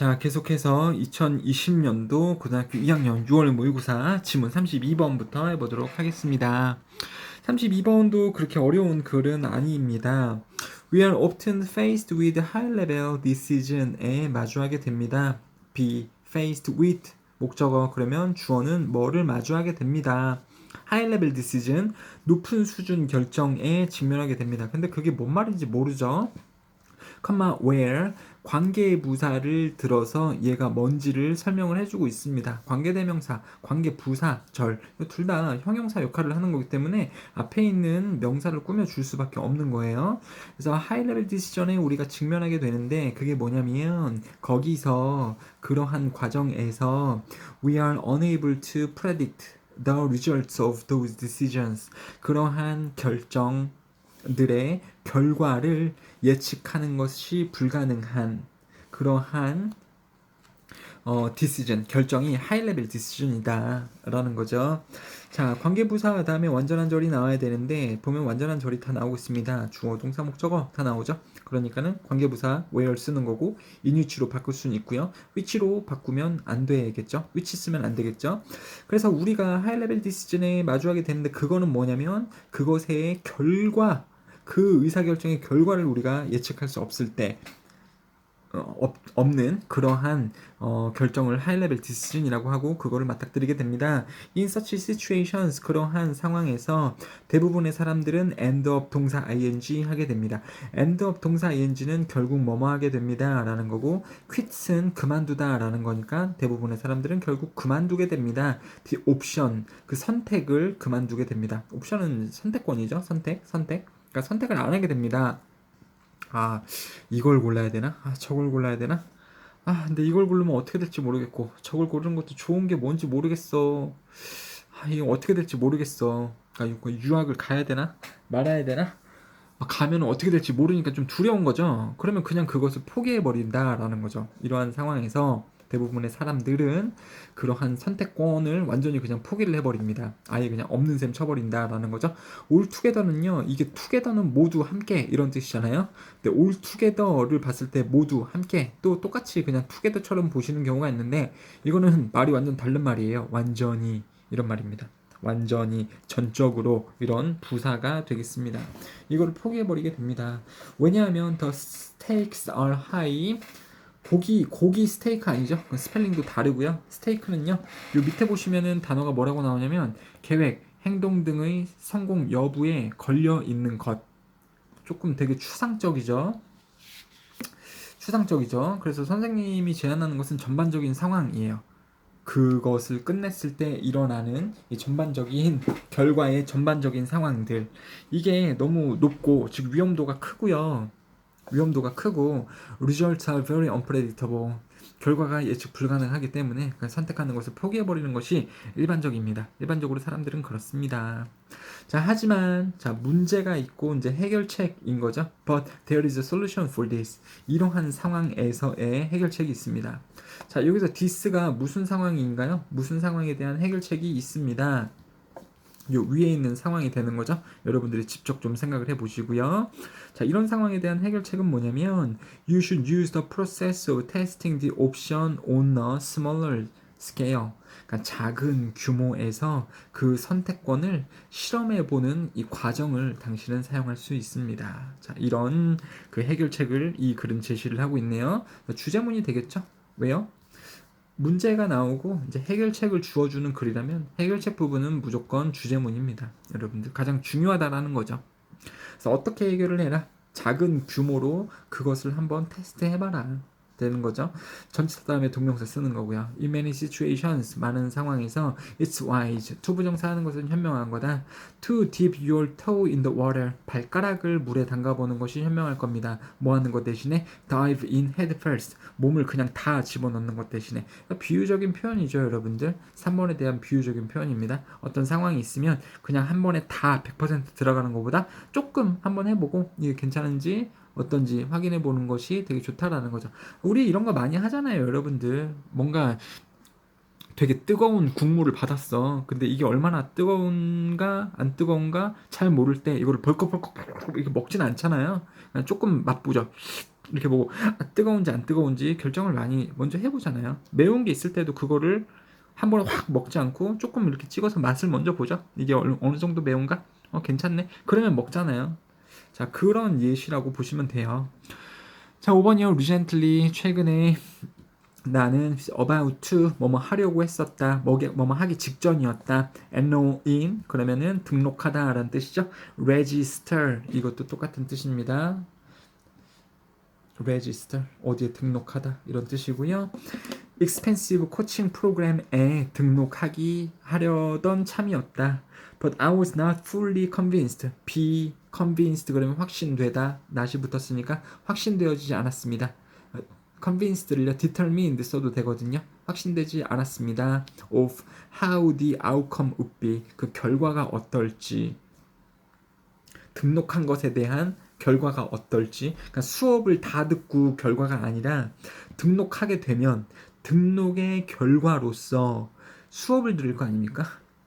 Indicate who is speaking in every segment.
Speaker 1: 자, 계속해서 2020년도 고등학교 2학년 6월 모의고사 지문 32번부터 해보도록 하겠습니다. 32번도 그렇게 어려운 글은 아닙니다. We are often faced with high-level decision에 마주하게 됩니다. be faced with 목적어 그러면 주어는 뭐를 마주하게 됩니다. high-level decision 높은 수준 결정에 직면하게 됩니다. 근데 그게 뭔 말인지 모르죠. where 관계부사를 들어서 얘가 뭔지를 설명을 해주고 있습니다. 관계대명사, 관계부사, 절 둘 다 형용사 역할을 하는 거기 때문에 앞에 있는 명사를 꾸며줄 수밖에 없는 거예요. 그래서 하이레벨 디시전에 우리가 직면하게 되는데 그게 뭐냐면 거기서 그러한 과정에서 we are unable to predict the results of those decisions 그러한 결정들의 결과를 예측하는 것이 불가능한 그러한 decision, 결정이 high level decision이다 라는 거죠. 자, 관계부사 다음에 완전한 절이 나와야 되는데 보면 완전한 절이 다 나오고 있습니다. 주어, 동사, 목적어 다 나오죠. 그러니까는 관계부사 where 쓰는 거고 in which로 바꿀 수는 있고요. which로 바꾸면 안 되겠죠. which 쓰면 안 되겠죠. 그래서 우리가 high level decision에 마주하게 되는데 그거는 뭐냐면 그것의 결과 그 의사결정의 결과를 우리가 예측할 수 없을 때 없는 그러한 결정을 high-level decision이라고 하고 그거를 맞닥뜨리게 됩니다. In such situations 그러한 상황에서 대부분의 사람들은 end up 동사 ing 하게 됩니다. end up 동사 ing는 결국 뭐뭐 하게 됩니다 라는 거고 quit은 그만두다 라는 거니까 대부분의 사람들은 결국 그만두게 됩니다. The option 그 선택을 그만두게 됩니다. 옵션은 선택권이죠. 선택 그러니까 선택을 안 하게 됩니다. 아, 이걸 골라야 되나? 아, 저걸 골라야 되나? 아, 근데 이걸 고르면 어떻게 될지 모르겠고 저걸 고르는 것도 좋은 게 뭔지 모르겠어. 아, 이거 어떻게 될지 모르겠어. 아, 이거 유학을 가야 되나? 말아야 되나? 가면 어떻게 될지 모르니까 좀 두려운 거죠. 그러면 그냥 그것을 포기해 버린다라는 거죠. 이러한 상황에서 대부분의 사람들은 그러한 선택권을 완전히 그냥 포기를 해버립니다. 아예 그냥 없는 셈 쳐버린다라는 거죠. all together는요, 이게 together는 모두 함께 이런 뜻이잖아요. 근데 all together를 봤을 때 모두 함께 또 똑같이 그냥 together처럼 보시는 경우가 있는데 이거는 말이 완전 다른 말이에요. 완전히 이런 말입니다. 완전히 전적으로 이런 부사가 되겠습니다. 이거를 포기해버리게 됩니다. 왜냐하면 the stakes are high 고기 스테이크 아니죠? 스펠링도 다르고요. 스테이크는요. 요 밑에 보시면은 단어가 뭐라고 나오냐면 계획, 행동 등의 성공 여부에 걸려 있는 것. 조금 되게 추상적이죠. 그래서 선생님이 제안하는 것은 전반적인 상황이에요. 그것을 끝냈을 때 일어나는 이 전반적인 결과의 전반적인 상황들 이게 너무 높고 즉 위험도가 크고요. results are very unpredictable 결과가 예측 불가능하기 때문에 선택하는 것을 포기해버리는 것이 일반적입니다. 일반적으로 사람들은 그렇습니다. 자, 하지만 문제가 있고 이제 해결책인 거죠. But there is a solution for this. 이러한 상황에서의 해결책이 있습니다. 자, 여기서 this가 무슨 상황인가요? 무슨 상황에 대한 해결책이 있습니다. 요 위에 있는 상황이 되는 거죠. 여러분들이 직접 좀 생각을 해보시고요. 자, 이런 상황에 대한 해결책은 뭐냐면 You should use the process of testing the option on a smaller scale. 그러니까 작은 규모에서 그 선택권을 실험해보는 이 과정을 당신은 사용할 수 있습니다. 자, 이런 그 해결책을 이 글은 제시를 하고 있네요. 주제문이 되겠죠? 왜요? 문제가 나오고 이제 해결책을 주어주는 글이라면 해결책 부분은 무조건 주제문입니다. 여러분들 가장 중요하다라는 거죠. 그래서 어떻게 해결을 해라? 작은 규모로 그것을 한번 테스트해봐라. 되는 거죠. 전치사 다음에 동명사 쓰는 거고요. In many situations 많은 상황에서 it's wise 투부정사 하는 것은 현명한 거다. To dip your toe in the water 발가락을 물에 담가보는 것이 현명할 겁니다. 뭐 하는 것 대신에 dive in head first 몸을 그냥 다 집어넣는 것 대신에 비유적인 표현이죠. 여러분들 3번에 대한 비유적인 표현입니다. 어떤 상황이 있으면 그냥 한 번에 다 100% 들어가는 것보다 조금 한번 해보고 이게 괜찮은지 어떤지 확인해 보는 것이 되게 좋다라는 거죠. 우리 이런 거 많이 하잖아요, 여러분들. 뭔가 되게 뜨거운 국물을 받았어. 근데 이게 얼마나 뜨거운가 안 뜨거운가 잘 모를 때 이거를 벌컥벌컥 이렇게 먹진 않잖아요. 그냥 조금 맛보죠. 이렇게 보고 뜨거운지 안 뜨거운지 결정을 많이 먼저 해보잖아요. 매운 게 있을 때도 그거를 한 번에 확 먹지 않고 조금 이렇게 찍어서 맛을 먼저 보죠. 이게 어느 정도 매운가? 괜찮네. 그러면 먹잖아요. 자, 그런 예시라고 보시면 돼요. 자, 5번이요. recently, 최근에 나는 about to 뭐뭐 하려고 했었다. 뭐뭐 하기 직전이었다. enroll in 그러면은 등록하다 라는 뜻이죠. register 이것도 똑같은 뜻입니다. register 어디에 등록하다 이런 뜻이고요. expensive 코칭 프로그램에 등록하기 하려던 참이었다. But I was not fully convinced. be convinced 그러면 확신되다. not이 붙었으니까 확신되어지지 않았습니다. convinced를요 determined 써도 되거든요. 확신되지 않았습니다. of how the outcome would be 그 결과가 어떨지 등록한 것에 대한 결과가 어떨지 그러니까 수업을 다 듣고 결과가 아니라 등록하게 되면 등록의 결과로서 수업을 들을 거 아닙니까?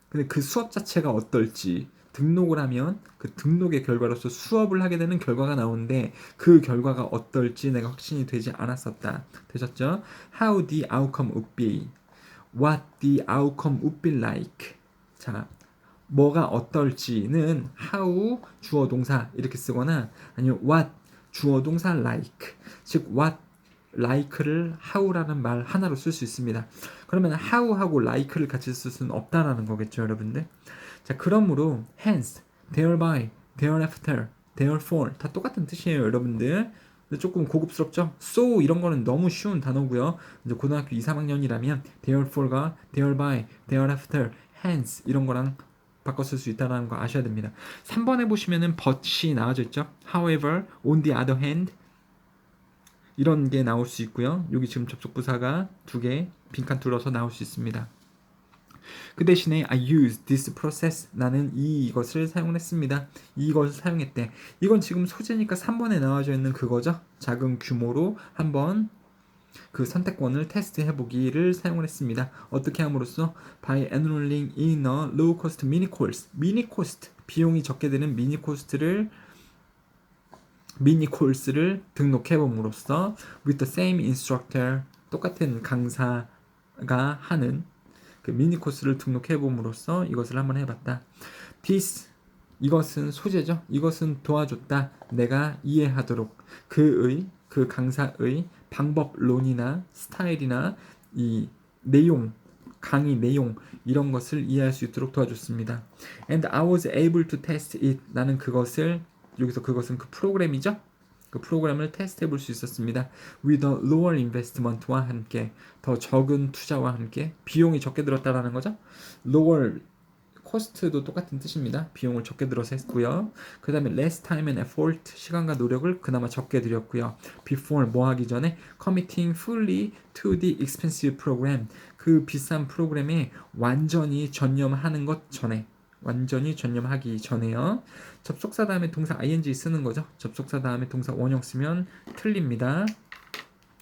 Speaker 1: 근데 그 수업 자체가 어떨지 등록을 하면 그 등록의 결과로서 수업을 하게 되는 결과가 나오는데 그 결과가 어떨지 내가 확신이 되지 않았었다. 되셨죠? How the outcome would be. What the outcome would be like. 자, 뭐가 어떨지는 how 주어 동사 이렇게 쓰거나 아니면 what 주어 동사 like. 즉 what like를 how라는 말 하나로 쓸 수 있습니다. 그러면 how하고 like를 같이 쓸 수는 없다라는 거겠죠, 여러분들. 자, 그러므로 hence, thereby, thereafter, therefore 다 똑같은 뜻이에요, 여러분들. 조금 고급스럽죠? so 이런 거는 너무 쉬운 단어고요. 이제 고등학교 2, 3학년이라면 therefore가 thereby, thereafter, hence 이런 거랑 바꿔 쓸 수 있다는 거 아셔야 됩니다. 3번에 보시면은 but이 나와져 있죠. however, on the other hand 이런 게 나올 수 있고요. 여기 지금 접속부사가 2개 빈칸 뚫어서 나올 수 있습니다. 그 대신에 I used this process 나는 이것을 사용했습니다. 이것을 사용했대. 이건 지금 소재니까 3번에 나와져 있는 그거죠. 작은 규모로 한번 그 선택권을 테스트해 보기를 사용을 했습니다. 어떻게 함으로써 by enrolling in a low cost mini course. 미니 코스트 비용이 적게 되는 미니 코스를 등록해 봄으로써 with the same instructor 똑같은 강사가 하는 그 미니 코스를 등록해 봄으로써 이것을 한번 해봤다. This 이것은 소재죠. 이것은 도와줬다. 내가 이해하도록 그 강사의 방법론이나 스타일이나 이 내용 강의 내용 이런 것을 이해할 수 있도록 도와줬습니다. And I was able to test it. 나는 그것을 여기서 그것은 그 프로그램이죠. 그 프로그램을 테스트해 볼 수 있었습니다. With a lower investment와 함께 더 적은 투자와 함께 비용이 적게 들었다라는 거죠. Lower cost도 똑같은 뜻입니다. 비용을 적게 들어서 했고요. 그 다음에 less time and effort 시간과 노력을 그나마 적게 들였고요. Before 뭐 하기 전에 committing fully to the expensive program 그 비싼 프로그램에 완전히 전념하는 것 전에 완전히 전념하기 전에요. 접속사 다음에 동사 ing 쓰는 거죠. 접속사 다음에 동사 원형 쓰면 틀립니다.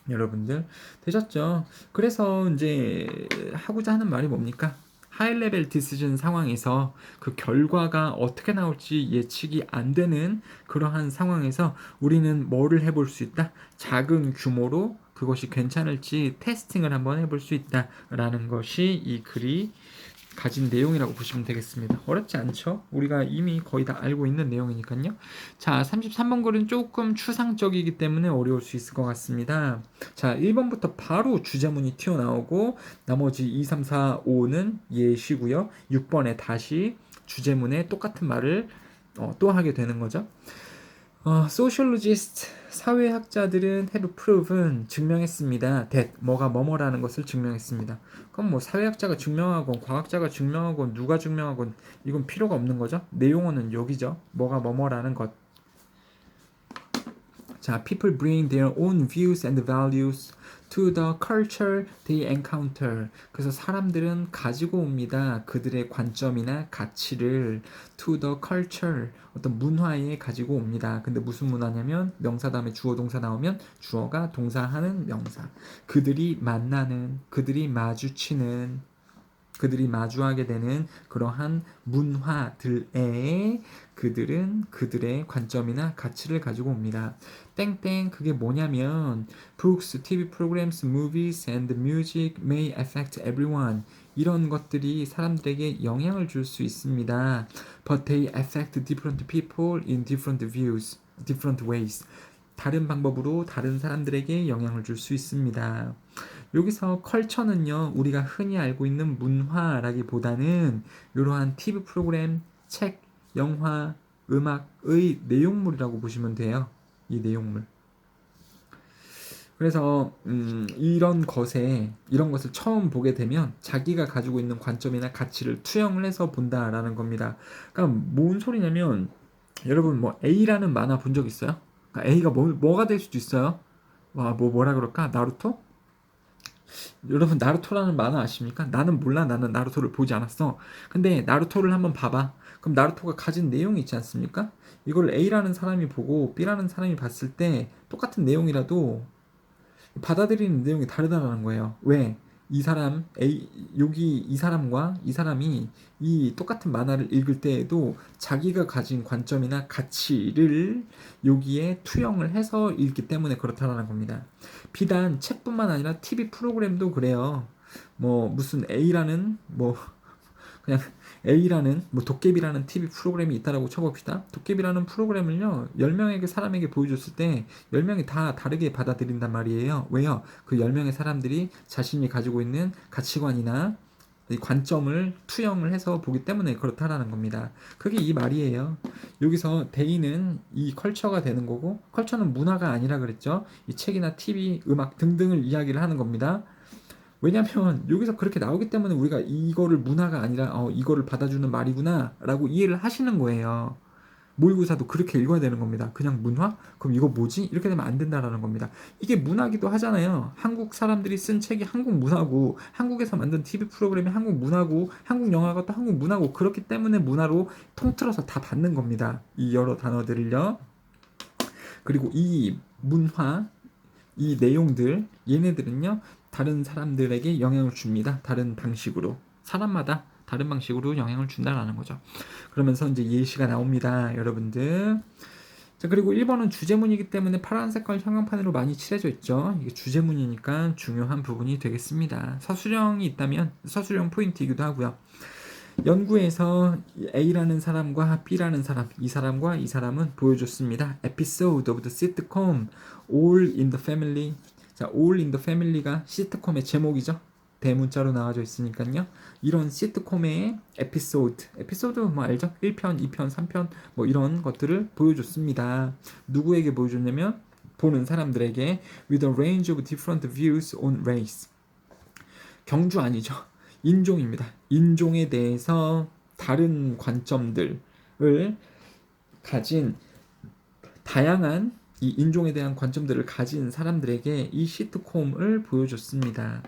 Speaker 1: 여러분들 되셨죠? 그래서 이제 하고자 하는 말이 뭡니까? 하이 레벨 디시전 상황에서 그 결과가 어떻게 나올지 예측이 안 되는 그러한 상황에서 우리는 뭐를 해볼 수 있다? 작은 규모로 그것이 괜찮을지 테스팅을 한번 해볼 수 있다라는 것이 이 글이 가진 내용이라고 보시면 되겠습니다. 어렵지 않죠? 우리가 이미 거의 다 알고 있는 내용이니까요. 자, 33번 글은 조금 추상적이기 때문에 어려울 수 있을 것 같습니다. 자, 1번부터 바로 주제문이 튀어나오고 나머지 2, 3, 4, 5는 예시고요. 6번에 다시 주제문에 똑같은 말을 또 하게 되는 거죠. sociologist 사회학자들은 have proven 증명했습니다. that 뭐가 뭐뭐라는 것을 증명했습니다. 그럼 뭐 사회학자가 증명하건 과학자가 증명하건 누가 증명하건 이건 필요가 없는 거죠. 내용어는 여기죠. 뭐가 뭐뭐라는 것. 자, people bring their own views and values to the culture they encounter. 그래서 사람들은 가지고 옵니다. 그들의 관점이나 가치를 to the culture. 어떤 문화에 가지고 옵니다. 근데 무슨 문화냐면 명사 다음에 주어 동사 나오면 주어가 동사하는 명사. 그들이 만나는, 그들이 마주치는 그들이 마주하게 되는 그러한 문화들에 그들은 그들의 관점이나 가치를 가지고 옵니다. 땡땡 그게 뭐냐면 books, TV programs, movies and music may affect everyone. 이런 것들이 사람들에게 영향을 줄 수 있습니다. But they affect different people in different views, different ways. 다른 방법으로 다른 사람들에게 영향을 줄 수 있습니다. 여기서 컬처는요, 우리가 흔히 알고 있는 문화라기보다는 이러한 TV 프로그램, 책, 영화, 음악의 내용물이라고 보시면 돼요. 이 내용물. 그래서 이런 것을 처음 보게 되면 자기가 가지고 있는 관점이나 가치를 투영을 해서 본다라는 겁니다. 그러니까 뭔 소리냐면 여러분 뭐 A라는 만화 본 적 있어요? 그러니까 A가 뭐가 될 수도 있어요. 와, 뭐라 그럴까? 나루토? 여러분 나루토라는 만화 아십니까? 나는 몰라. 나는 나루토를 보지 않았어. 근데 나루토를 한번 봐봐. 그럼 나루토가 가진 내용이 있지 않습니까? 이걸 A라는 사람이 보고 B라는 사람이 봤을 때 똑같은 내용이라도 받아들이는 내용이 다르다는 거예요. 왜? 이 사람 여기 이 사람과 이 사람이 이 똑같은 만화를 읽을 때에도 자기가 가진 관점이나 가치를 여기에 투영을 해서 읽기 때문에 그렇다는 겁니다. 비단 책뿐만 아니라 TV 프로그램도 그래요. 뭐 무슨 A라는 뭐 그냥 A라는 뭐 도깨비라는 TV 프로그램이 있다라고 쳐봅시다. 도깨비라는 프로그램을요 10명에게 사람에게 보여줬을 때 10명이 다 다르게 받아들인단 말이에요. 왜요? 그 10명의 사람들이 자신이 가지고 있는 가치관이나 관점을 투영을 해서 보기 때문에 그렇다라는 겁니다. 그게 이 말이에요. 여기서 데이는 이 컬처가 되는 거고, 컬처는 문화가 아니라 그랬죠. 이 책이나 TV, 음악 등등을 이야기를 하는 겁니다. 왜냐면 여기서 그렇게 나오기 때문에 우리가 이거를 문화가 아니라 이거를 받아주는 말이구나 라고 이해를 하시는 거예요. 모의고사도 그렇게 읽어야 되는 겁니다. 그냥 문화? 그럼 이거 뭐지? 이렇게 되면 안 된다라는 겁니다. 이게 문화기도 하잖아요. 한국 사람들이 쓴 책이 한국 문화고, 한국에서 만든 TV 프로그램이 한국 문화고, 한국 영화가 또 한국 문화고, 그렇기 때문에 문화로 통틀어서 다 받는 겁니다. 이 여러 단어들을요. 그리고 이 문화, 이 내용들, 얘네들은요, 다른 사람들에게 영향을 줍니다. 다른 방식으로. 사람마다 다른 방식으로 영향을 준다라는 거죠. 그러면서 이제 예시가 나옵니다. 여러분들. 자, 그리고 1번은 주제문이기 때문에 파란 색깔 형광판으로 많이 칠해져 있죠. 이게 주제문이니까 중요한 부분이 되겠습니다. 서술형이 있다면 서술형 포인트이기도 하고요. 연구에서 A라는 사람과 B라는 사람, 이 사람과 이 사람은 보여줬습니다. Episode of the sitcom All in the Family. 자, All in the Family가 시트콤의 제목이죠. 대문자로 나와져 있으니까요. 이런 시트콤의 에피소드 뭐 알죠? 1편, 2편, 3편 뭐 이런 것들을 보여줬습니다. 누구에게 보여줬냐면 보는 사람들에게 with a range of different views on race. 경주 아니죠. 인종입니다. 인종에 대해서 다른 관점들을 가진 다양한 이 인종에 대한 관점들을 가진 사람들에게 이 시트콤을 보여줬습니다.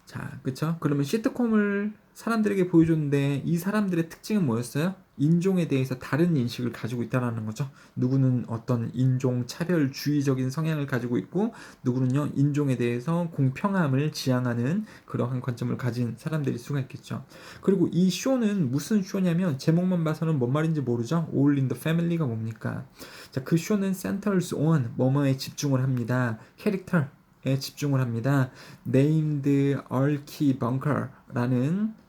Speaker 1: 자, 그쵸? 그러면 시트콤을 사람들에게 보여줬는데 이 사람들의 특징은 뭐였어요? 인종에 대해서 다른 인식을 가지고 있다는 거죠. 누구는 어떤 인종 차별주의적인 성향을 가지고 있고 누구는요 인종에 대해서 공평함을 지향하는 그러한 관점을 가진 사람들일 수가 있겠죠. 그리고 이 쇼는 무슨 쇼냐면 제목만 봐서는 뭔 말인지 모르죠. All in the Family가 뭡니까? 자, 그 쇼는 centers on 뭐뭐에 집중을 합니다. 캐릭터에 집중을 합니다. Named Archie Bunker라는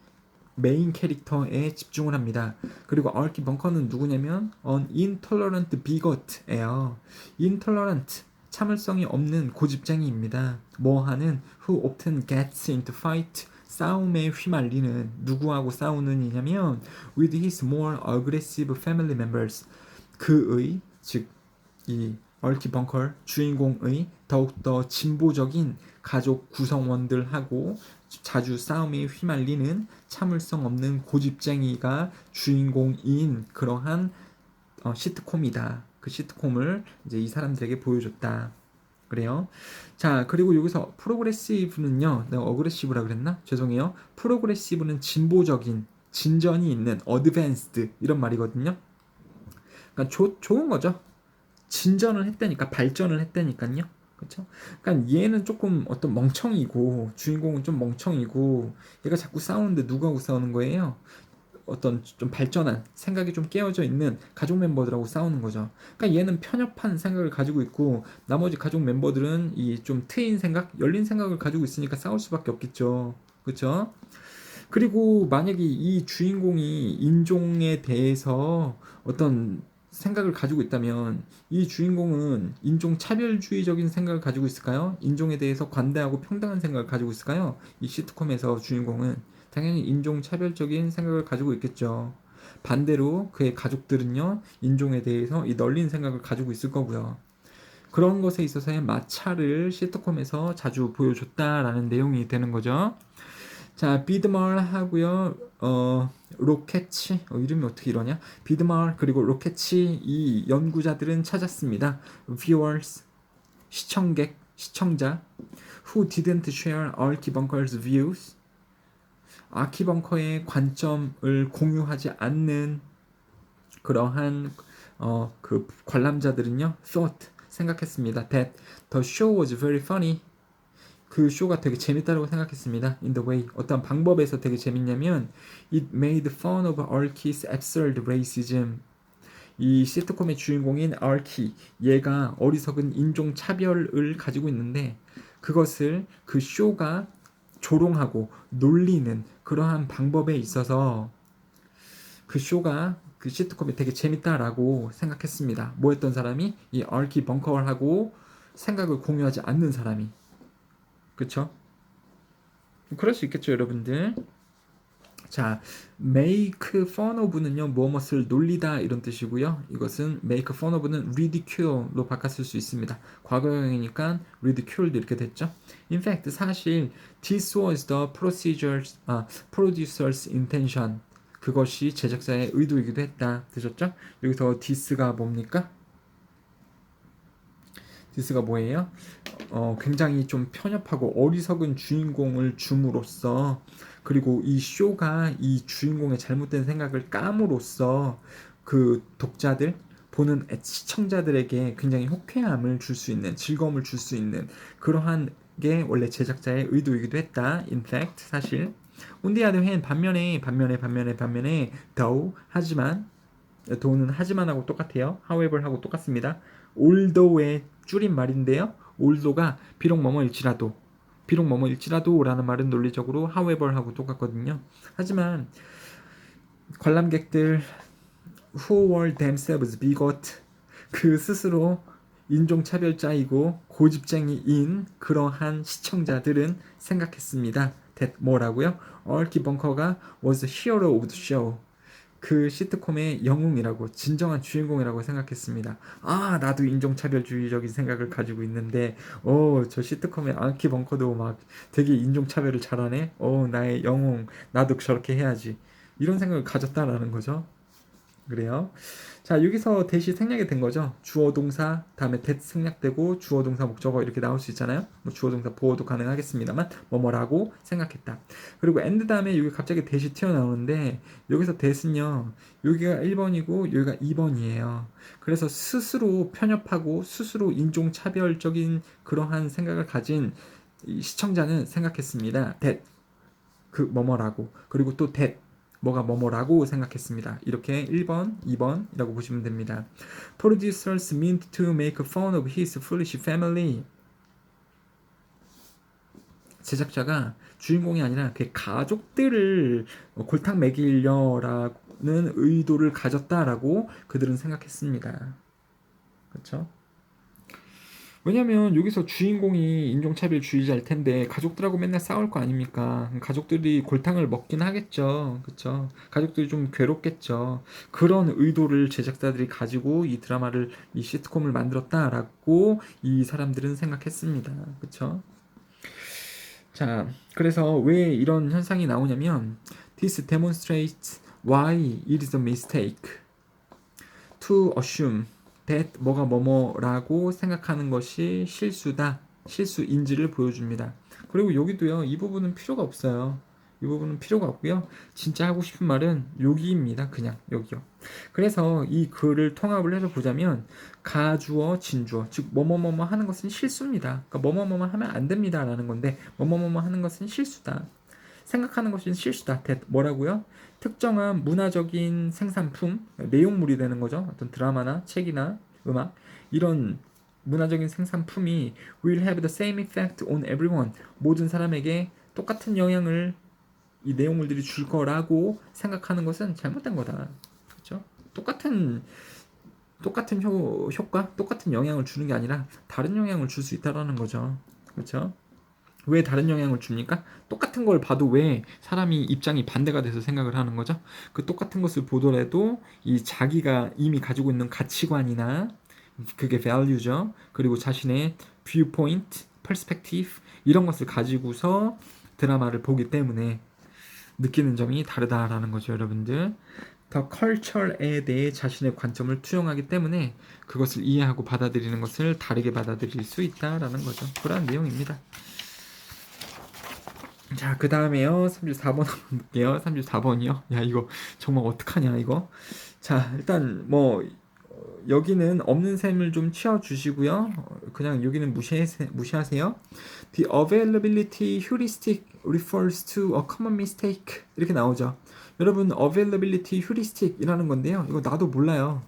Speaker 1: 메인 캐릭터에 집중을 합니다. 그리고 Archie Bunker는 누구냐면 an intolerant bigot예요. intolerant 참을성이 없는 고집쟁이입니다. 뭐하는 who often gets into fight 싸움에 휘말리는 누구하고 싸우는 이냐면 with his more aggressive family members 그의 즉 이 얼키 벙커 주인공의 더욱더 진보적인 가족 구성원들하고 자주 싸움에 휘말리는 참을성 없는 고집쟁이가 주인공인 그러한 시트콤이다. 그 시트콤을 이제 이 사람들에게 보여줬다. 그래요. 자, 그리고 여기서 프로그레시브는요. 내가 어그레시브라 그랬나? 죄송해요. 프로그레시브는 진보적인, 진전이 있는, 어드밴스드 이런 말이거든요. 그러니까 좋은 거죠. 진전을 했다니까 발전을 했다니까요. 그쵸? 그러니까 얘는 조금 어떤 멍청이고 주인공은 좀 멍청이고 얘가 자꾸 싸우는데 누구하고 싸우는 거예요? 어떤 좀 발전한 생각이 좀 깨어져 있는 가족 멤버들하고 싸우는 거죠. 그러니까 얘는 편협한 생각을 가지고 있고 나머지 가족 멤버들은 이 좀 트인 생각, 열린 생각을 가지고 있으니까 싸울 수밖에 없겠죠. 그렇죠? 그리고 만약에 이 주인공이 인종에 대해서 어떤 생각을 가지고 있다면 이 주인공은 인종 차별주의적인 생각을 가지고 있을까요? 인종에 대해서 관대하고 평등한 생각을 가지고 있을까요? 이 시트콤에서 주인공은 당연히 인종 차별적인 생각을 가지고 있겠죠. 반대로 그의 가족들은요, 인종에 대해서 이 널린 생각을 가지고 있을 거고요. 그런 것에 있어서의 마찰을 시트콤에서 자주 보여줬다라는 내용이 되는 거죠. 자, 비드멀 하고요. 로켓치 이름이 어떻게 이러냐? 비드멀 그리고 로켓치 이 연구자들은 찾았습니다. viewers 시청객 시청자 who didn't share Archibunker's views 아키벙커의 관점을 공유하지 않는 그러한 그 관람자들은요 thought 생각했습니다 that the show was very funny 그 쇼가 되게 재밌다고 생각했습니다. In the way 어떤 방법에서 되게 재밌냐면 it made fun of Arky's absurd racism. 이 시트콤의 주인공인 아키 얘가 어리석은 인종 차별을 가지고 있는데 그것을 그 쇼가 조롱하고 놀리는 그러한 방법에 있어서 그 쇼가 그 시트콤이 되게 재밌다라고 생각했습니다. 뭐 했던 사람이 이 아키 벙커하고 생각을 공유하지 않는 사람이 그쵸? 그럴 수 있겠죠, 여러분들. 자, make fun of는요, 무엇을 놀리다 이런 뜻이고요. 이것은 make fun of는 ridicule로 바꿨을 수 있습니다. 과거형이니까 ridicule도 이렇게 됐죠. In fact, 사실 this was the producer's intention. 그것이 제작자의 의도이기도 했다. 되셨죠? 여기서 this가 뭡니까? this가 뭐예요? 굉장히 좀 편협하고 어리석은 주인공을 줌으로써 그리고 이 쇼가 이 주인공의 잘못된 생각을 까므로써 그 독자들 보는 시청자들에게 굉장히 호쾌함을 줄 수 있는 즐거움을 줄 수 있는 그러한 게 원래 제작자의 의도이기도 했다. In fact 사실 on the other hand 반면에 though 하지만 though는 하지만하고 똑같아요. however 하고 똑같습니다. although의 줄임말인데요. although가 비록 뭐뭐일지라도 라는 말은 논리적으로 however 하고 똑같거든요. 하지만 관람객들 who were themselves bigot 그 스스로 인종차별자이고 고집쟁이인 그러한 시청자들은 생각했습니다. that 뭐라고요? 얼키 벙커가 was the hero of the show 그 시트콤의 영웅이라고 진정한 주인공이라고 생각했습니다. 아 나도 인종차별주의적인 생각을 가지고 있는데 저 시트콤의 아키 벙커도 막 되게 인종차별을 잘하네. 나의 영웅 나도 저렇게 해야지. 이런 생각을 가졌다라는 거죠. 그래요. 자 여기서 대시 생략이 된 거죠. 주어 동사 다음에 that 생략되고 주어 동사 목적어 이렇게 나올 수 있잖아요. 뭐 주어 동사 보어도 가능하겠습니다만 뭐뭐라고 생각했다. 그리고 and 다음에 여기 갑자기 대시 튀어나오는데 여기서 that은요. 여기가 1번이고 여기가 2번이에요. 그래서 스스로 편협하고 스스로 인종차별적인 그러한 생각을 가진 시청자는 생각했습니다. that 그 뭐뭐라고 그리고 또 that 뭐가 뭐뭐라고 생각했습니다. 이렇게 1번, 2번이라고 보시면 됩니다. Producers meant to make fun of his foolish family. 제작자가 주인공이 아니라 그 가족들을 골탕 먹이려라는 의도를 가졌다라고 그들은 생각했습니다. 그렇죠? 왜냐면 여기서 주인공이 인종차별주의자일 텐데 가족들하고 맨날 싸울 거 아닙니까? 가족들이 골탕을 먹긴 하겠죠. 그쵸? 가족들이 좀 괴롭겠죠. 그런 의도를 제작자들이 가지고 이 드라마를, 이 시트콤을 만들었다라고 이 사람들은 생각했습니다. 그쵸? 자, 그래서 왜 이런 현상이 나오냐면 This demonstrates why it is a mistake to assume that 뭐가 뭐뭐라고 생각하는 것이 실수다, 실수인지를 보여줍니다. 그리고 여기도요, 이 부분은 필요가 없어요. 이 부분은 필요가 없고요. 진짜 하고 싶은 말은 여기입니다. 그냥 여기요. 그래서 이 글을 통합을 해서 보자면 가주어, 진주어, 즉 뭐뭐뭐뭐 하는 것은 실수입니다. 그러니까 뭐뭐뭐뭐 하면 안 됩니다라는 건데 뭐뭐뭐뭐 하는 것은 실수다. 생각하는 것은 실수다. 뭐라고요? 특정한 문화적인 생산품, 내용물이 되는 거죠. 어떤 드라마나 책이나 음악 이런 문화적인 생산품이 will have the same effect on everyone. 모든 사람에게 똑같은 영향을 이 내용물들이 줄 거라고 생각하는 것은 잘못된 거다. 그렇죠? 똑같은 효과, 똑같은 영향을 주는 게 아니라 다른 영향을 줄 수 있다라는 거죠. 그렇죠? 왜 다른 영향을 줍니까? 똑같은 걸 봐도 왜 사람이 입장이 반대가 돼서 생각을 하는 거죠? 그 똑같은 것을 보더라도 이 자기가 이미 가지고 있는 가치관이나 그게 value죠. 그리고 자신의 viewpoint, perspective 이런 것을 가지고서 드라마를 보기 때문에 느끼는 점이 다르다라는 거죠, 여러분들. 더 culture에 대해 자신의 관점을 투영하기 때문에 그것을 이해하고 받아들이는 것을 다르게 받아들일 수 있다라는 거죠. 그런 내용입니다. 자, 그 다음에요. 34번 한번 볼게요. 34번이요. 야, 이거 정말 어떡하냐, 이거. 자, 일단 뭐 여기는 없는 셈을 좀 치워주시고요. 그냥 여기는 무시하세요. The availability heuristic refers to a common mistake. 이렇게 나오죠. 여러분, availability heuristic이라는 건데요. 이거 나도 몰라요.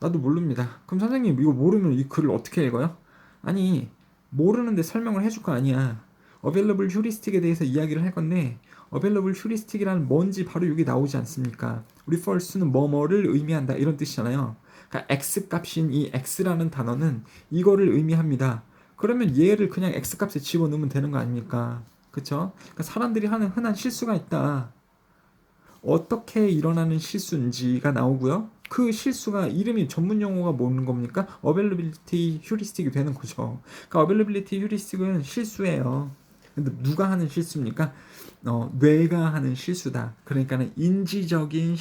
Speaker 1: 나도 모릅니다. 그럼 선생님, 이거 모르면 이 글을 어떻게 읽어요? 아니, 모르는데 설명을 해줄 거 아니야. available heuristic에 대해서 이야기를 할 건데, available heuristic이란 뭔지 바로 여기 나오지 않습니까? refers to는 뭐뭐를 의미한다 이런 뜻이잖아요. 그러니까 x 값인 이 x라는 단어는 이거를 의미합니다. 그러면 얘를 그냥 x 값에 집어넣으면 되는 거 아닙니까? 그쵸? 그러니까 사람들이 하는 흔한 실수가 있다. 어떻게 일어나는 실수인지가 나오고요. 그 실수가 이름이 전문 용어가 뭐는 겁니까? availability heuristic이 되는 거죠. 그러니까 availability heuristic은 실수예요. 근데 누가 하는 실수입니까? 뇌가 하는 실수다. 그러니까는 인지적인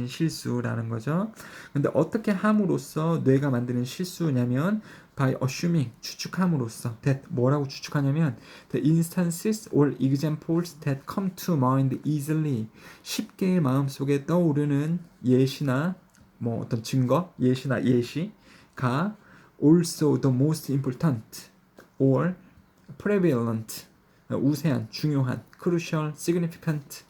Speaker 1: 실수라는 거죠. 근데 어떻게 함으로써 뇌가 만드는 실수냐면 by assuming 추측함으로써 that 뭐라고 추측하냐면 the instances or examples that come to mind easily 쉽게 마음속에 떠오르는 예시나 뭐 어떤 증거, 예시나 예시가 also the most important or prevalent 우세한, 중요한, crucial, significant.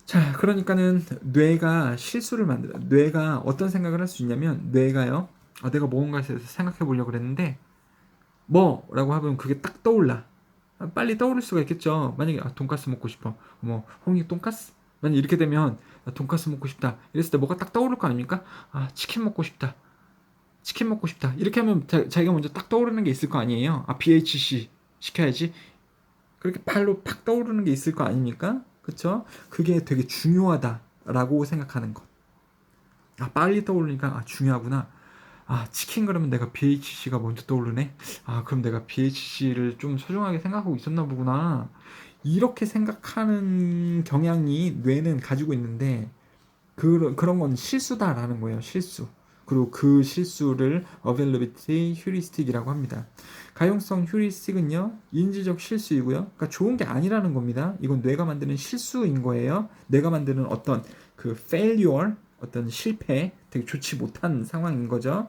Speaker 1: 자, 그러니까는 뇌가 실수를 만들어. 뇌가 어떤 생각을 할 수 있냐면 뇌가요. 내가 뭔가에 대해서 생각해 보려고 그랬는데 뭐라고 하면 그게 딱 떠올라. 빨리 떠오를 수가 있겠죠. 만약에 돈가스 먹고 싶어. 뭐 홍이 돈가스? 만약 이렇게 되면 돈가스 먹고 싶다. 이랬을 때 뭐가 딱 떠오를 거 아닙니까? 치킨 먹고 싶다. 치킨 먹고 싶다. 이렇게 하면 자기가 먼저 딱 떠오르는 게 있을 거 아니에요. BHC 시켜야지. 그렇게 발로 팍 떠오르는 게 있을 거 아닙니까? 그쵸? 그게 되게 중요하다라고 생각하는 것. 빨리 떠오르니까 중요하구나. 치킨 그러면 내가 BHC가 먼저 떠오르네. 그럼 내가 BHC를 좀 소중하게 생각하고 있었나 보구나. 이렇게 생각하는 경향이 뇌는 가지고 있는데 그런 건 실수다라는 거예요. 실수. 그리고 그 실수를 availability heuristic이라고 합니다. 가용성 heuristic은요, 인지적 실수이고요. 그러니까 좋은 게 아니라는 겁니다. 이건 뇌가 만드는 실수인 거예요. 뇌가 만드는 어떤 그 failure, 어떤 실패, 되게 좋지 못한 상황인 거죠.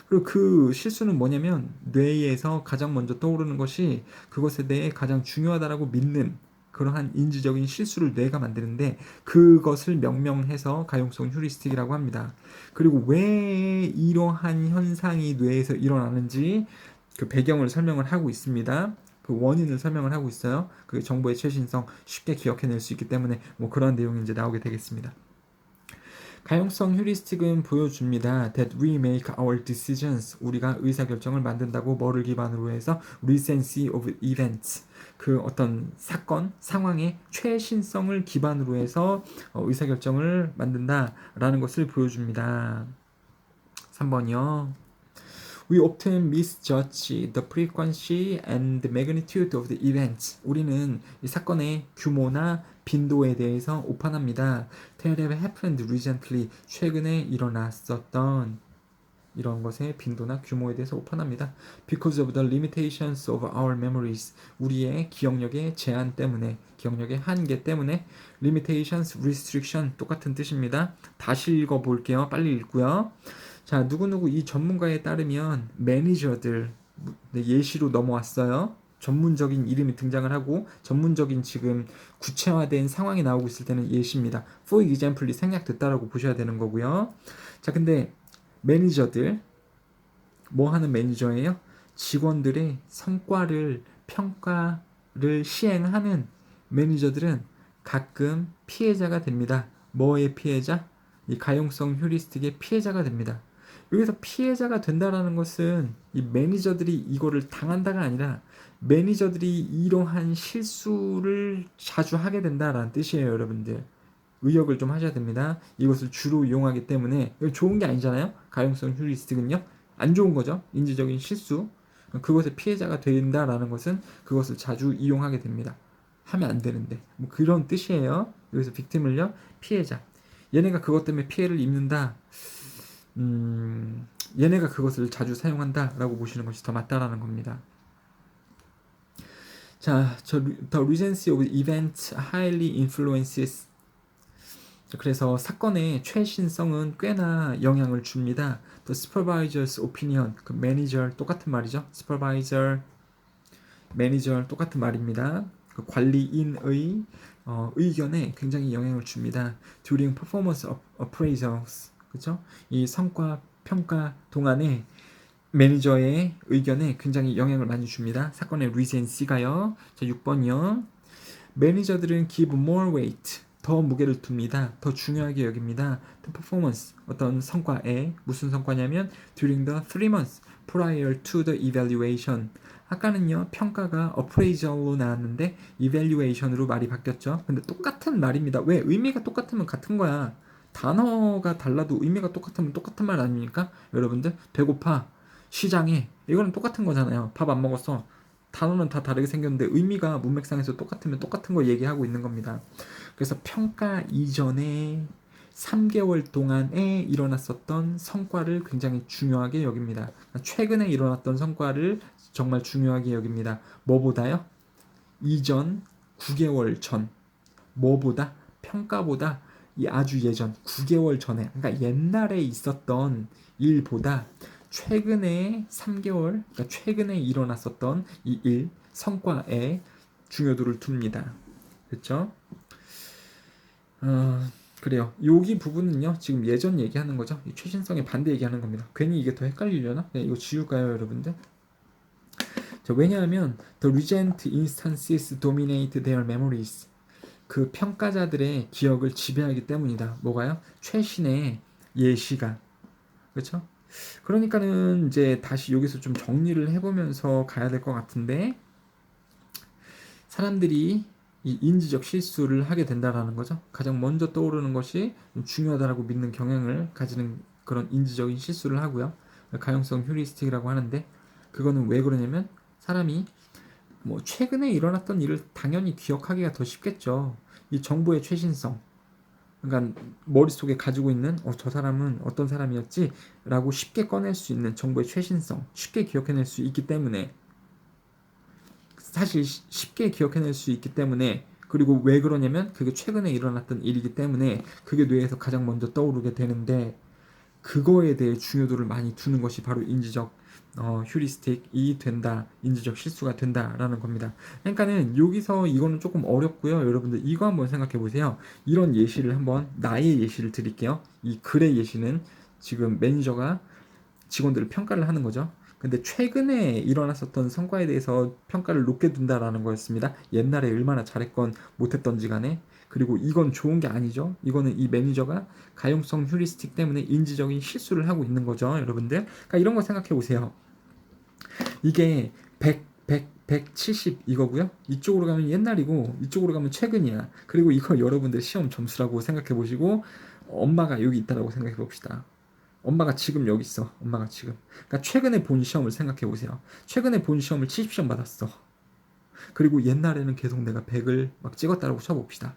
Speaker 1: 그리고 그 실수는 뭐냐면 뇌에서 가장 먼저 떠오르는 것이 그것에 대해 가장 중요하다라고 믿는 그러한 인지적인 실수를 뇌가 만드는데 그것을 명명해서 가용성 휴리스틱이라고 합니다. 그리고 왜 이러한 현상이 뇌에서 일어나는지 그 배경을 설명을 하고 있습니다. 그 원인을 설명을 하고 있어요. 그 정보의 최신성 쉽게 기억해낼 수 있기 때문에 뭐 그런 내용이 이제 나오게 되겠습니다. 가용성 휴리스틱은 보여줍니다. That we make our decisions. 우리가 의사결정을 만든다고 뭐를 기반으로 해서 recency of events. 그 어떤 사건, 상황의 최신성을 기반으로 해서 의사결정을 만든다라는 것을 보여줍니다. 3번이요. We often misjudge the frequency and the magnitude of the events. 우리는 이 사건의 규모나 빈도에 대해서 오판합니다. That have happened recently. 최근에 일어났었던 이런 것의 빈도나 규모에 대해서 오판합니다. Because of the limitations of our memories. 우리의 기억력의 제한 때문에, 기억력의 한계 때문에. limitations, restriction 똑같은 뜻입니다. 다시 읽어볼게요. 빨리 읽고요. 자, 누구누구 이 전문가에 따르면 매니저들, 예시로 넘어왔어요. 전문적인 이름이 등장을 하고 전문적인 지금 구체화된 상황이 나오고 있을 때는 예시입니다. For example이 생략됐다라고 보셔야 되는 거고요. 자, 근데 매니저들 뭐 하는 매니저예요? 직원들의 성과를 평가를 시행하는 매니저들은 가끔 피해자가 됩니다. 뭐의 피해자? 이 가용성 휴리스틱의 피해자가 됩니다. 여기서 피해자가 된다라는 것은 이 매니저들이 이거를 당한다가 아니라 매니저들이 이러한 실수를 자주 하게 된다라는 뜻이에요, 여러분들. 의역을 좀 하셔야 됩니다. 이것을 주로 이용하기 때문에 이건 좋은 게 아니잖아요. 가용성 휴리스틱은요. 안 좋은 거죠. 인지적인 실수. 그것의 피해자가 된다라는 것은 그것을 자주 이용하게 됩니다. 하면 안 되는데. 뭐 그런 뜻이에요. 여기서 빅팀을요. 피해자. 얘네가 그것 때문에 피해를 입는다. 얘네가 그것을 자주 사용한다라고 보시는 것이 더 맞다라는 겁니다. 자, the recency of events highly influences. 그래서 사건의 최신성은 꽤나 영향을 줍니다. The supervisor's opinion, 그 매니저 똑같은 말이죠. supervisor, 매니저 똑같은 말입니다. 그 관리인의 의견에 굉장히 영향을 줍니다. During performance appraisals, 그렇죠? 이 성과 평가 동안에 매니저의 의견에 굉장히 영향을 많이 줍니다. 사건의 recency가요. 자, 6번이요. 매니저들은 give more weight, 더 무게를 둡니다. 더 중요하게 여깁니다. The performance, 어떤 성과에, 무슨 성과냐면 during the 3 months prior to the evaluation. 아까는요, 평가가 appraisal로 나왔는데 evaluation으로 말이 바뀌었죠. 근데 똑같은 말입니다. 왜? 의미가 똑같으면 같은 거야. 단어가 달라도 의미가 똑같으면 똑같은 말 아닙니까? 여러분들, 배고파, 시장에, 이거는 똑같은 거잖아요. 밥 안 먹었어. 단어는 다 다르게 생겼는데 의미가 문맥상에서 똑같으면 똑같은 거 얘기하고 있는 겁니다. 그래서 평가 이전에 3개월 동안에 일어났었던 성과를 굉장히 중요하게 여깁니다. 최근에 일어났던 성과를 정말 중요하게 여깁니다. 뭐보다요? 이전 9개월 전. 뭐보다? 평가보다 이 아주 예전 9개월 전에, 그러니까 옛날에 있었던 일보다 최근에 3개월, 그러니까 최근에 일어났었던 이 일, 성과에 중요도를 둡니다. 그렇죠? 그래요. 여기 부분은요, 지금 예전 얘기하는 거죠. 최신성의 반대 얘기하는 겁니다. 괜히 이게 더 헷갈리려나? 그냥 이거 지울까요, 여러분들? 자, 왜냐하면 the recent instances dominate their memories. 그 평가자들의 기억을 지배하기 때문이다. 뭐가요? 최신의 예시가. 그렇죠? 그러니까는 이제 다시 여기서 좀 정리를 해보면서 가야 될 것 같은데, 사람들이 이 인지적 실수를 하게 된다라는 거죠. 가장 먼저 떠오르는 것이 중요하다라고 믿는 경향을 가지는 그런 인지적인 실수를 하고요. 가용성 휴리스틱이라고 하는데, 그거는 왜 그러냐면 사람이 뭐 최근에 일어났던 일을 당연히 기억하기가 더 쉽겠죠. 이 정보의 최신성. 그러니까 머릿속에 가지고 있는 저 사람은 어떤 사람이었지? 라고 쉽게 꺼낼 수 있는 정보의 최신성. 쉽게 기억해낼 수 있기 때문에, 사실 쉽게 기억해낼 수 있기 때문에, 그리고 왜 그러냐면 그게 최근에 일어났던 일이기 때문에 그게 뇌에서 가장 먼저 떠오르게 되는데, 그거에 대해 중요도를 많이 두는 것이 바로 인지적 휴리스틱이 된다, 인지적 실수가 된다라는 겁니다. 그러니까는 여기서 이거는 조금 어렵고요. 여러분들 이거 한번 생각해 보세요. 이런 예시를 한번, 나의 예시를 드릴게요. 이 글의 예시는 지금 매니저가 직원들을 평가를 하는 거죠. 근데 최근에 일어났었던 성과에 대해서 평가를 높게 둔다라는 거였습니다. 옛날에 얼마나 잘했건 못했던지 간에. 그리고 이건 좋은 게 아니죠. 이거는 이 매니저가 가용성 휴리스틱 때문에 인지적인 실수를 하고 있는 거죠, 여러분들. 그러니까 이런 거 생각해 보세요. 이게 170 이거고요. 이쪽으로 가면 옛날이고 이쪽으로 가면 최근이야. 그리고 이거 여러분들 시험 점수라고 생각해 보시고, 엄마가 여기 있다라고 생각해 봅시다. 엄마가 지금 여기 있어. 엄마가 지금. 그러니까 최근에 본 시험을 생각해 보세요. 최근에 본 시험을 70점 받았어. 그리고 옛날에는 계속 내가 100을 막 찍었다라고 쳐봅시다.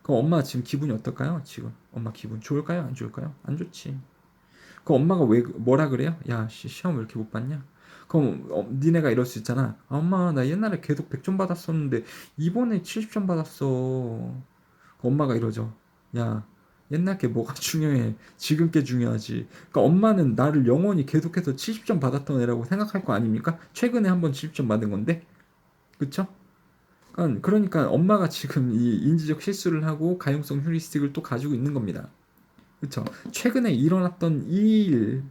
Speaker 1: 그럼 엄마 지금 기분이 어떨까요? 지금 엄마 기분 좋을까요? 안 좋을까요? 안 좋지. 그 엄마가 왜 뭐라 그래요? 야, 시험 왜 이렇게 못 봤냐? 그럼 니네가 이럴 수 있잖아. 아, 엄마 나 옛날에 계속 100점 받았었는데 이번에 70점 받았어. 그 엄마가 이러죠. 야, 옛날 게 뭐가 중요해? 지금 게 중요하지. 그러니까 엄마는 나를 영원히 계속해서 70점 받았던 애라고 생각할 거 아닙니까? 최근에 한번 70점 받은 건데, 그쵸? 그러니까 엄마가 지금 이 인지적 실수를 하고 가용성 휴리스틱을 또 가지고 있는 겁니다. 그쵸? 최근에 일어났던 일이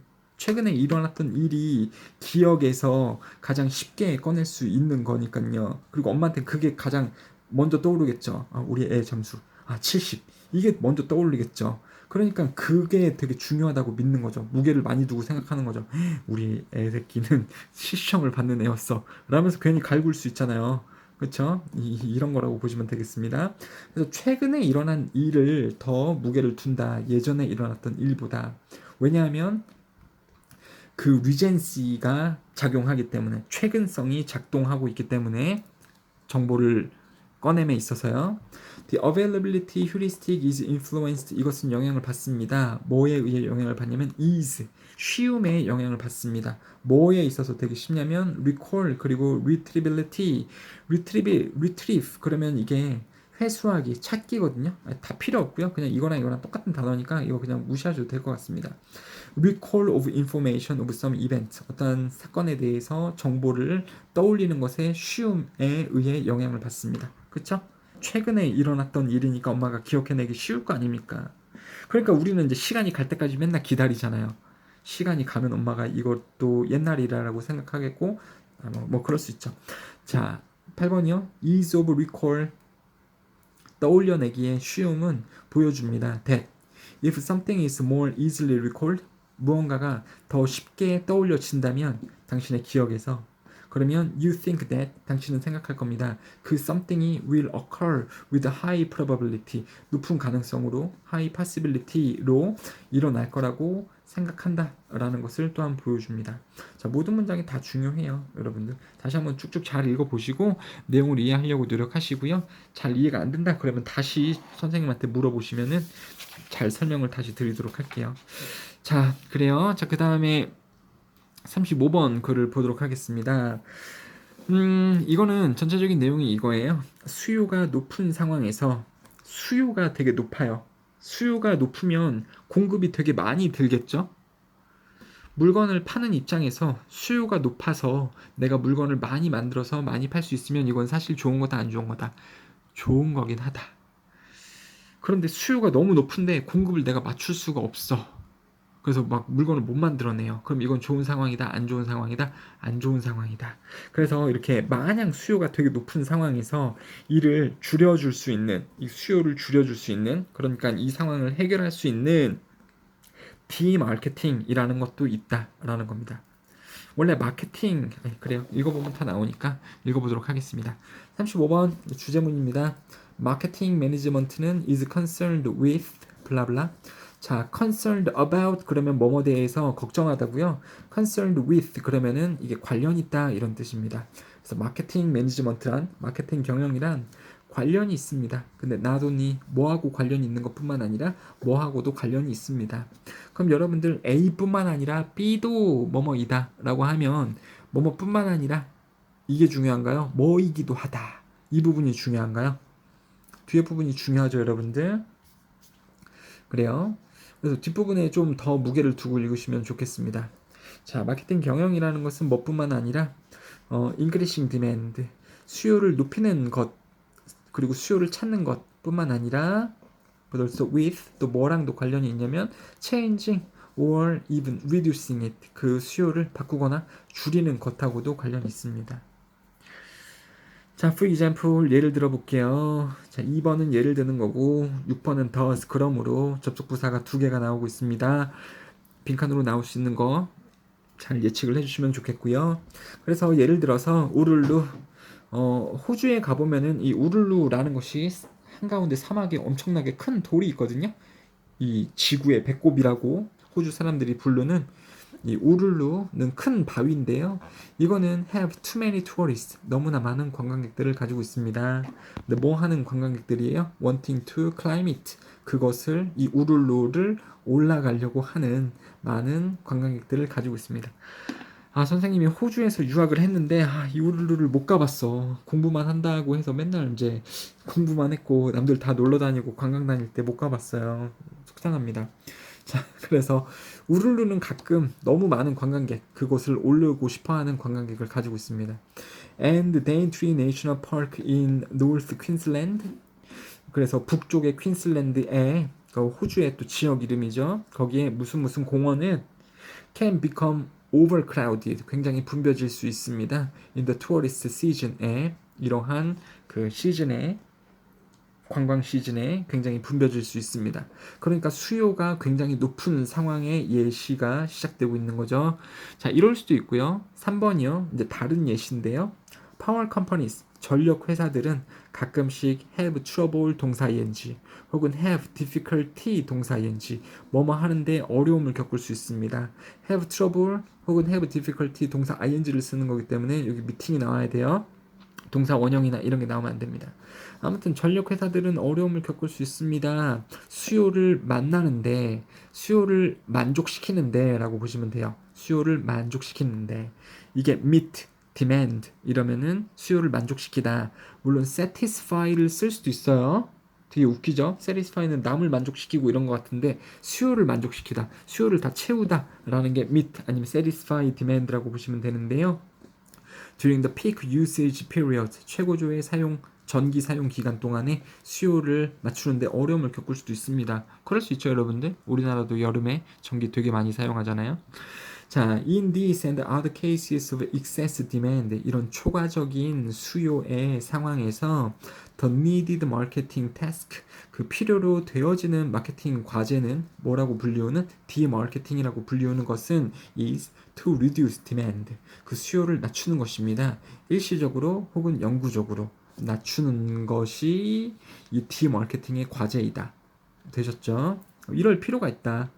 Speaker 1: 기억에서 가장 쉽게 꺼낼 수 있는 거니까요. 그리고 엄마한테 그게 가장 먼저 떠오르겠죠. 아, 우리 애 점수. 아, 70. 이게 먼저 떠오르겠죠. 그러니까 그게 되게 중요하다고 믿는 거죠. 무게를 많이 두고 생각하는 거죠. 우리 애 새끼는 시험을 받는 애였어. 라면서 괜히 갈굴 수 있잖아요. 그렇죠? 이런 거라고 보시면 되겠습니다. 그래서 최근에 일어난 일을 더 무게를 둔다. 예전에 일어났던 일보다. 왜냐하면 그 리젠시가 작용하기 때문에 최근성이 작동하고 있기 때문에 정보를 꺼냄에 있어서요. The availability heuristic is influenced. 이것은 영향을 받습니다. 뭐에 의해 영향을 받냐면 ease, 쉬움에 영향을 받습니다. 뭐에 있어서 되게 쉽냐면 recall 그리고 retrievability. retrieve 그러면 이게 회수하기, 찾기거든요. 다 필요 없고요. 그냥 이거랑 이거랑 똑같은 단어니까 이거 그냥 무시하셔도 될 것 같습니다. recall of information of some event. 어떤 사건에 대해서 정보를 떠올리는 것에 쉬움에 의해 영향을 받습니다. 그쵸? 최근에 일어났던 일이니까 엄마가 기억해내기 쉬울 거 아닙니까? 그러니까 우리는 이제 시간이 갈 때까지 맨날 기다리잖아요. 시간이 가면 엄마가 이것도 옛날 일이라고 생각하겠고, 뭐 그럴 수 있죠. 자, 8번이요. ease of recall. 떠올려내기의 쉬움은 보여줍니다. that if something is more easily recalled, 무언가가 더 쉽게 떠올려진다면 당신의 기억에서, 그러면 you think that, 당신은 생각할 겁니다. 그 something이 will occur with high probability, 높은 가능성으로, high possibility로 일어날 거라고 생각한다 라는 것을 또한 보여줍니다. 자, 모든 문장이 다 중요해요. 여러분들 다시 한번 쭉쭉 잘 읽어보시고 내용을 이해하려고 노력하시고요. 잘 이해가 안 된다 그러면 다시 선생님한테 물어보시면은 잘 설명을 다시 드리도록 할게요. 자, 그래요. 자, 그 다음에 35번 글을 보도록 하겠습니다. 이거는 전체적인 내용이 이거예요. 수요가 높은 상황에서, 수요가 되게 높아요. 수요가 높으면 공급이 되게 많이 들겠죠? 물건을 파는 입장에서 수요가 높아서 내가 물건을 많이 만들어서 많이 팔 수 있으면 이건 사실 좋은 거다, 안 좋은 거다? 좋은 거긴 하다. 그런데 수요가 너무 높은데 공급을 내가 맞출 수가 없어. 그래서 막 물건을 못 만들어내요. 그럼 이건 좋은 상황이다, 안 좋은 상황이다, 안 좋은 상황이다. 그래서 이렇게 마냥 수요가 되게 높은 상황에서 이를 줄여줄 수 있는, 이 수요를 줄여줄 수 있는, 그러니까 이 상황을 해결할 수 있는 디마케팅이라는 것도 있다라는 겁니다. 원래 마케팅, 그래요. 읽어보면 다 나오니까 읽어보도록 하겠습니다. 35번 주제문입니다. 마케팅 매니지먼트는 is concerned with 블라블라. 자, concerned about 그러면 뭐뭐 대해서 걱정하다고요. concerned with 그러면은 이게 관련 있다 이런 뜻입니다. 그래서 마케팅 매니지먼트란, 마케팅 경영이란 관련이 있습니다. 근데 not only 뭐하고 관련이 있는 것뿐만 아니라 뭐하고도 관련이 있습니다. 그럼 여러분들 A뿐만 아니라 B도 뭐뭐이다 라고 하면 뭐뭐뿐만 아니라 이게 중요한가요? 뭐이기도 하다. 이 부분이 중요한가요? 뒤에 부분이 중요하죠, 여러분들. 그래요. 그래서 뒷부분에 좀 더 무게를 두고 읽으시면 좋겠습니다. 자, 마케팅 경영이라는 것은 뭐뿐만 아니라 increasing demand, 수요를 높이는 것, 그리고 수요를 찾는 것뿐만 아니라 but also with, 또 뭐랑도 관련이 있냐면 changing or even reducing it, 그 수요를 바꾸거나 줄이는 것하고도 관련이 있습니다. 자, for example, 예를 들어 볼게요. 자, 2번은 예를 드는 거고 6번은 does, 그러므로 접속부사가 두 개가 나오고 있습니다. 빈칸으로 나올 수 있는 거 잘 예측을 해주시면 좋겠고요. 그래서 예를 들어서 우룰루, 호주에 가보면은 이 우룰루라는 것이 한가운데 사막에 엄청나게 큰 돌이 있거든요. 이 지구의 배꼽이라고 호주 사람들이 부르는 이 우룰루는 큰 바위인데요. 이거는 have too many tourists. 너무나 많은 관광객들을 가지고 있습니다. 근데 뭐 하는 관광객들이에요? wanting to climb it. 그것을 이 우룰루를 올라가려고 하는 많은 관광객들을 가지고 있습니다. 아, 선생님이 호주에서 유학을 했는데 이 우룰루를 못 가봤어. 공부만 한다고 해서 맨날 이제 공부만 했고 남들 다 놀러 다니고 관광 다닐 때 못 가봤어요. 속상합니다. 자, 그래서 우룰루는 가끔 너무 많은 관광객, 그곳을 오르고 싶어하는 관광객을 가지고 있습니다. And Daintree National Park in North Queensland. 그래서 북쪽의 퀸슬랜드에 호주의 또 지역 이름이죠. 거기에 무슨 공원은 can become overcrowded. 굉장히 붐벼질 수 있습니다. In the tourist season에 이러한 그 시즌에 관광 시즌에 굉장히 붐벼질 수 있습니다. 그러니까 수요가 굉장히 높은 상황의 예시가 시작되고 있는 거죠. 자, 이럴 수도 있고요. 3번이요. 이제 다른 예시인데요. Power companies, 전력 회사들은 가끔씩 have trouble 동사 ing 혹은 have difficulty 동사 ing 뭐뭐 하는데 어려움을 겪을 수 있습니다. have trouble 혹은 have difficulty 동사 ing를 쓰는 거기 때문에 여기 미팅이 나와야 돼요. 동사 원형이나 이런 게 나오면 안 됩니다. 아무튼 전력 회사들은 어려움을 겪을 수 있습니다. 수요를 만나는데, 수요를 만족시키는데 라고 보시면 돼요. 수요를 만족시키는데. 이게 meet, demand 이러면은 수요를 만족시키다. 물론 satisfy를 쓸 수도 있어요. 되게 웃기죠? satisfy는 남을 만족시키고 이런 것 같은데 수요를 만족시키다, 수요를 다 채우다 라는 게 meet 아니면 satisfy demand라고 보시면 되는데요. During the peak usage period, 최고조의 전기 사용 기간 동안에 수요를 맞추는데 어려움을 겪을 수도 있습니다. 그럴 수 있죠, 여러분들. 우리나라도 여름에 전기 되게 많이 사용하잖아요. 자, in these and other cases of excess demand, 이런 초과적인 수요의 상황에서 the needed marketing task, 그 필요로 되어지는 마케팅 과제는 뭐라고 불리우는? demarketing이라고 불리우는 것은 is to reduce demand, 그 수요를 낮추는 것입니다. 일시적으로 혹은 영구적으로 낮추는 것이 이 demarketing의 과제이다. 되셨죠? 이럴 필요가 있다.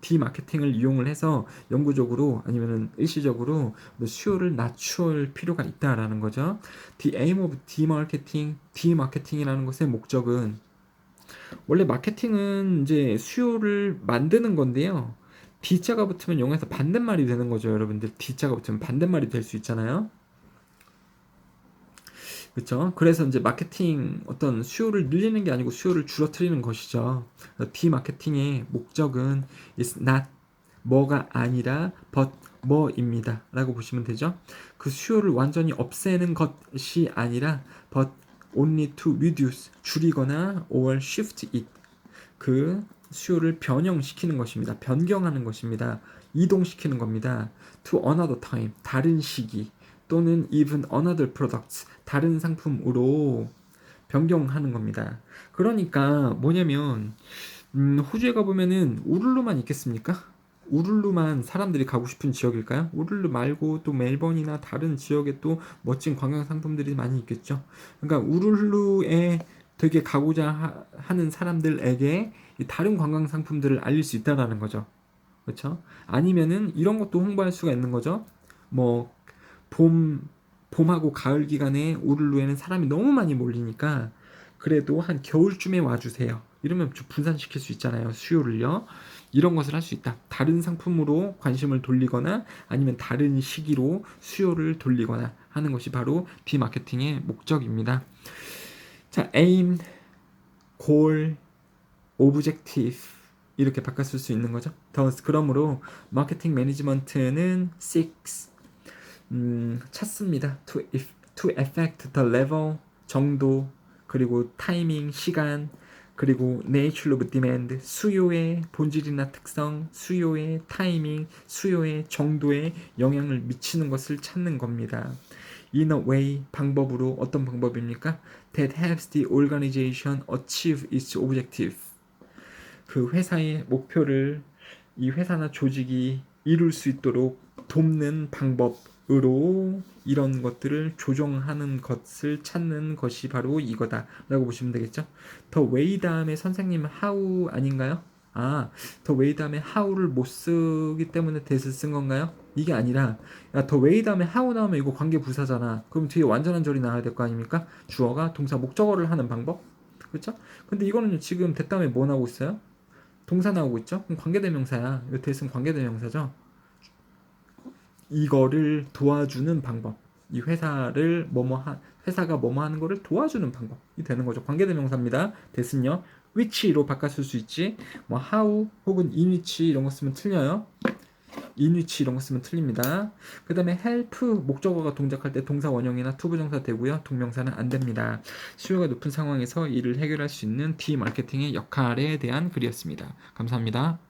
Speaker 1: 디마케팅을 이용을 해서 영구적으로 아니면 일시적으로 수요를 낮출 필요가 있다라는 거죠. The aim of 디마케팅이라는 것의 목적은, 원래 마케팅은 이제 수요를 만드는 건데요. D자가 붙으면 영어에서 반대말이 되는 거죠, 여러분들. D자가 붙으면 반대말이 될 수 있잖아요. 그렇죠? 그래서 이제 마케팅 어떤 수요를 늘리는 게 아니고 수요를 줄어뜨리는 것이죠. 디마케팅의 목적은 is not 뭐가 아니라 but 뭐입니다 라고 보시면 되죠. 그 수요를 완전히 없애는 것이 아니라 but only to reduce 줄이거나 or shift it, 그 수요를 변형시키는 것입니다. 변경하는 것입니다. 이동시키는 겁니다. to another time, 다른 시기 또는 even another products, 다른 상품으로 변경하는 겁니다. 그러니까 뭐냐면 호주에 가보면은 우룰루만 있겠습니까? 우룰루만 사람들이 가고 싶은 지역일까요? 우룰루 말고 또 멜번이나 다른 지역에 또 멋진 관광 상품들이 많이 있겠죠. 그러니까 우룰루에 되게 가고자 하는 사람들에게 다른 관광 상품들을 알릴 수 있다라는 거죠. 그렇죠? 아니면은 이런 것도 홍보할 수가 있는 거죠. 뭐 봄하고 가을 기간에 우룰루에는 사람이 너무 많이 몰리니까 그래도 한 겨울쯤에 와주세요. 이러면 좀 분산시킬 수 있잖아요. 수요를요. 이런 것을 할 수 있다. 다른 상품으로 관심을 돌리거나 아니면 다른 시기로 수요를 돌리거나 하는 것이 바로 디마케팅의 목적입니다. 자, aim, goal, objective 이렇게 바꿨을 수 있는 거죠. 그러므로 마케팅 매니지먼트는 6 찾습니다. to affect the level, 정도, 그리고 타이밍, 시간, 그리고 nature of demand, 수요의 본질이나 특성, 수요의 타이밍, 수요의 정도에 영향을 미치는 것을 찾는 겁니다. In a way, 방법으로. 어떤 방법입니까? That helps the organization achieve its objective. 그 회사의 목표를 이 회사나 조직이 이룰 수 있도록 돕는 방법으로 이런 것들을 조정하는 것을 찾는 것이 바로 이거다 라고 보시면 되겠죠. 더 way 다음에 선생님 how 아닌가요? 더 웨이 다음에 how를 못 쓰기 때문에 that을 쓴 건가요? 이게 아니라 야, 더 웨이 다음에 how 나오면 이거 관계 부사잖아. 그럼 뒤에 완전한 절이 나와야 될 거 아닙니까? 주어가 동사 목적어를 하는 방법. 그렇죠? 근데 이거는 지금 that 다음에 뭐 나오고 있어요? 동사 나오고 있죠? 그럼 관계대명사야. 이 that은 관계대명사죠. 이거를 도와주는 방법. 이 회사가 뭐뭐 하는 거를 도와주는 방법이 되는 거죠. 관계대명사입니다. that은요. which로 바꿨을 수 있지. 뭐 how 혹은 in which 이런 거 쓰면 틀려요. in which 이런 거 쓰면 틀립니다. 그 다음에 help 목적어가 동작할 때 동사 원형이나 투부정사 되고요. 동명사는 안 됩니다. 수요가 높은 상황에서 이를 해결할 수 있는 디마케팅의 역할에 대한 글이었습니다. 감사합니다.